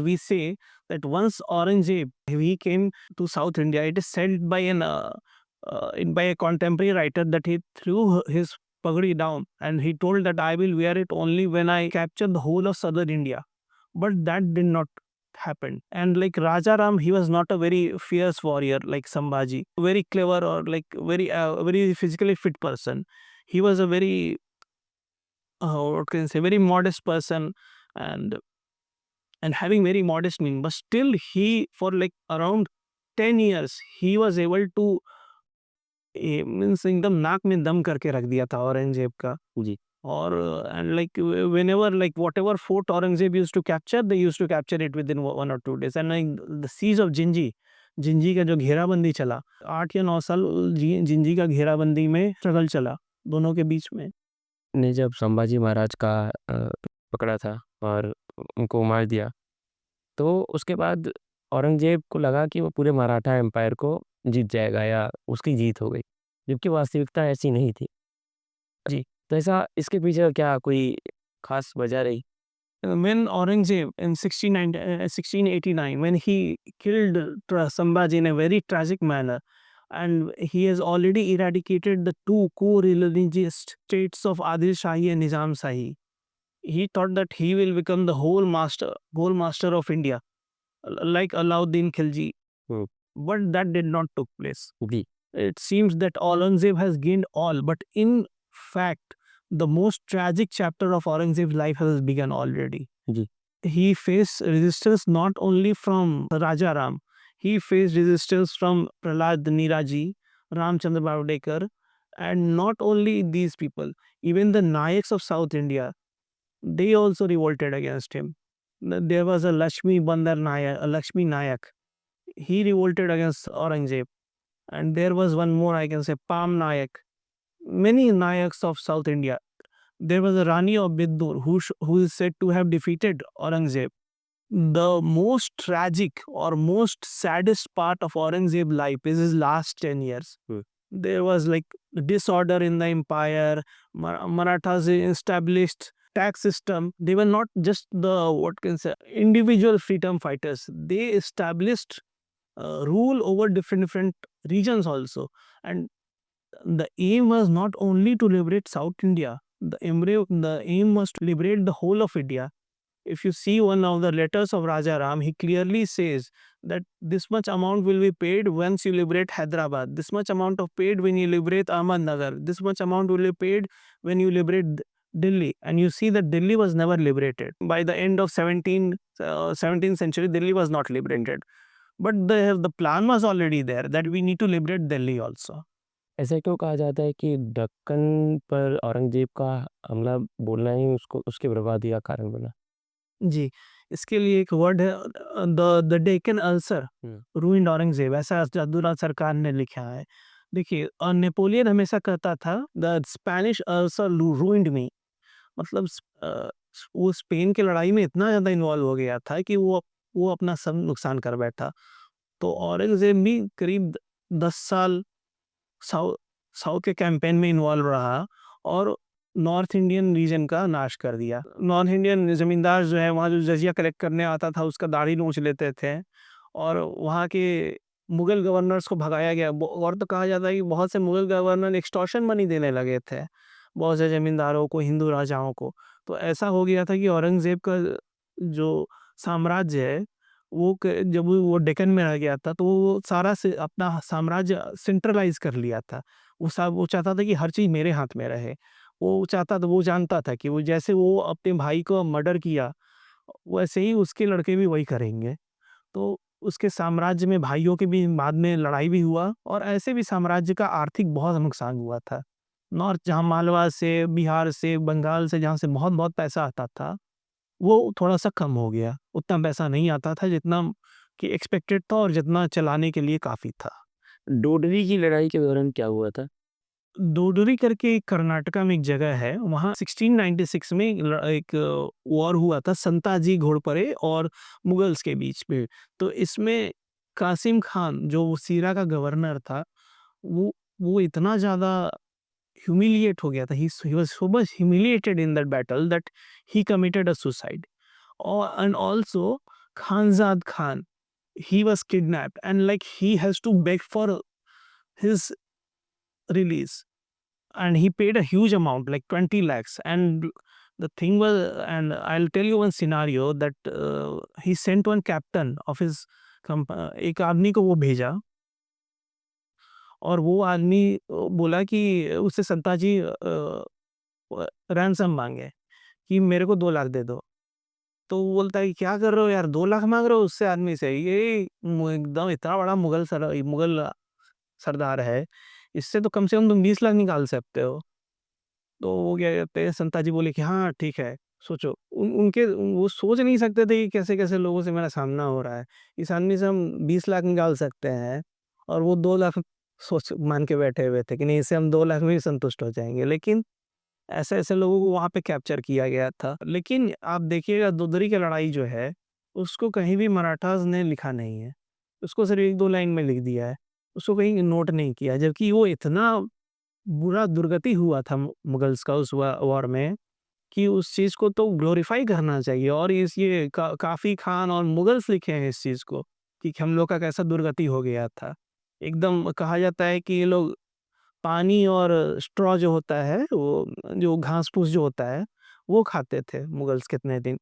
We say that once Aurangzeb he came to South India, it is said by by a contemporary writer that he threw his pagadi down and he told that I will wear it only when I capture the whole of southern India. But that did not happen. And like Raja Ram, he was not a very fierce warrior like Sambhaji, very clever or like very physically fit person. He was a very what can I say, very modest person, and having very modest meaning, but still he for like around 10 years he was able to means एकदम नाक में दम करके रख दिया था औरंगजेब का। जी। और and like whenever like whatever fort Aurangzeb used to capture, they used to capture it within 1 or 2 days. And like the siege of Gingee, Gingee का जो घेराबंदी चला 8 या 9 साल, जिंजी का घेराबंदी में स्ट्रगल चला दोनों के बीच में। ने जब संभाजी महाराज का पकड़ा था और उनको मार दिया, तो उसके बाद औरंगज़ेब को लगा कि वो पूरे मराठा एम्पायर को जीत जाएगा या उसकी जीत हो गई, जबकि वास्तविकता ऐसी नहीं थी। जी। तो ऐसा इसके पीछे क्या कोई ख़ास वजह रही? When Aurangzeb in 1689, when he killed Sambhaji in a very tragic manner, and he has already eradicated the two co-religious states of Adil Shahi and Nizam Shahi. He thought that he will become the whole master of India, like Alauddin Khilji. Hmm, But that did not took place. Ji, It seems that Aurangzeb has gained all, but in fact, the most tragic chapter of Aurangzeb's life has begun already. Ji, He faced resistance not only from Raja Ram, he faced resistance from Prahlad Niraji, Ramchandra Bhavdekar, and not only these people, even the Nayaks of South India, they also revolted against him. There was a Lakshmi Bandar Nayak, a Lakshmi Nayak. He revolted against Aurangzeb. And there was one more, I can say, Pam Nayak. Many Nayaks of South India. There was a Rani of Biddur who is said to have defeated Aurangzeb. The most tragic or most saddest part of Aurangzeb's life is his last 10 years. Hmm. There was like disorder in the empire, Marathas established tax system. They were not just the what can say individual freedom fighters. They established rule over different regions also. And the aim was not only to liberate South India. The aim was to liberate the whole of India. If you see one of the letters of Raja Ram, he clearly says that this much amount will be paid once you liberate Hyderabad, this much amount of paid when you liberate Ahmednagar, this much amount will be paid when you liberate Delhi. And you see that Delhi was never liberated. By the end of 17th century, Delhi was not liberated. But the plan was already there that we need to liberate Delhi also. ऐसा क्यों कहा जाता है कि दक्कन पर औरंगज़ेब का हमला बोलना ही उसको उसकी बर्बादी का कारण बना? जी, इसके लिए एक वर्ड है the Deccan ulcer hmm, ruined Aurangzeb, ऐसा जादूराज सरकार ने लिखा है। देखिए नेपोलियन हमेशा कहता था द स्पेनिश अल्सर रूइंड मी, मतलब वो स्पेन की लड़ाई में इतना ज़्यादा इन्वॉल्व हो गया था कि वो अपना सब नुकसान कर बैठा। तो औरंगज़ेब भी करीब 10 साल साउ साउथ के कैंपेन में इन्वॉल्व रहा और नॉर्थ इंडियन रीजन का नाश कर दिया। नॉर्थ इंडियन ज़मींदार जो है वहाँ जो जजिया कलेक्ट करने आता था उसका दाढ़ी नोच लेते थे और वहाँ के मुगल गवर्नर्स को भगाया गया। और तो कहा जाता है कि बहुत से मुगल गवर्नर एक्सटॉर्शन मनी देने लगे थे, बहुत से ज़मींदारों को, हिंदू राजाओं को। तो ऐसा हो गया था कि औरंगज़ेब का जो साम्राज्य है वो जब वो डेक्कन में रह गया था तो वो सारा से अपना साम्राज्य सेंट्रलाइज कर लिया था। वो चाहता था कि हर चीज़ मेरे हाथ में रहे। वो चाहता था, वो जानता था कि वो जैसे वो अपने भाई को मर्डर किया, वैसे ही उसके लड़के भी वही करेंगे। तो उसके साम्राज्य में भाइयों के भी बाद में लड़ाई भी हुआ और ऐसे भी साम्राज्य का आर्थिक बहुत नुकसान हुआ था। नॉर्थ जहाँ मालवा से, बिहार से, बंगाल से जहाँ से बहुत-बहुत पैसा आता था, वो थोड़ा-सा कम हो गया। उतना पैसा नहीं आता था जितना कि एक्सपेक्टेड था और जितना चलाने के लिए काफ़ी था। डोडरी की लड़ाई के दौरान क्या हुआ था? डोडरी करके एक कर्नाटका में एक जगह है, वहाँ 1696 में एक वॉर हुआ था संताजी घोड़पड़े और मुगल्स के बीच में। तो इसमें कासिम खान जो सीरा का गवर्नर था, वो वो इतना ज़्यादा ह्यूमिलिएट हो गया था, he was so much humiliated in that battle that he committed a suicide. और and also Khanzad Khan, he was kidnapped and like he has to beg for his release, and he paid a huge amount like 20 lakhs. And the thing was, and I'll tell you one scenario that he sent one captain of his एक आदमी को वो भेजा, और वो आदमी बोला कि उससे संता जी रैंसम मांगे कि मेरे को 2 लाख दे दो। तो वो बोलता है कि क्या कर रहे हो यार, 2 लाख मांग रहे हो उससे आदमी से, ये एकदम इतना बड़ा मुगल सरदार है, इससे तो कम से कम तुम 20 लाख निकाल सकते हो। तो वो क्या कहते हैं, संता जी बोले कि हाँ ठीक है, सोचो। उनके वो सोच नहीं सकते थे कि कैसे कैसे लोगों से मेरा सामना हो रहा है। इस आदमी से हम 20 लाख निकाल सकते हैं, और वो 2 लाख सोच मान के बैठे हुए थे कि नहीं, इससे हम 2 लाख में ही संतुष्ट हो जाएंगे। लेकिन ऐसे ऐसे लोगों को वहाँ पे कैप्चर किया गया था। लेकिन आप देखिएगा, दुदरी की लड़ाई जो है, उसको कहीं भी मराठास ने लिखा नहीं है, उसको सिर्फ 1-2 लाइन में लिख दिया है, उसको कहीं नोट नहीं किया। जबकि वो इतना बुरा दुर्गति हुआ था मुगल्स का उस वॉर में, कि उस चीज़ को तो ग्लोरीफाई करना चाहिए। और ये काफ़ी खान और मुगल्स लिखे हैं इस चीज़ को, कि हम लोग का कैसा दुर्गति हो गया था। एकदम कहा जाता है कि ये लोग पानी और स्ट्रॉ जो होता है, वो जो घास-फूस जो होता है, वो खाते थे मुगल्स कितने दिन।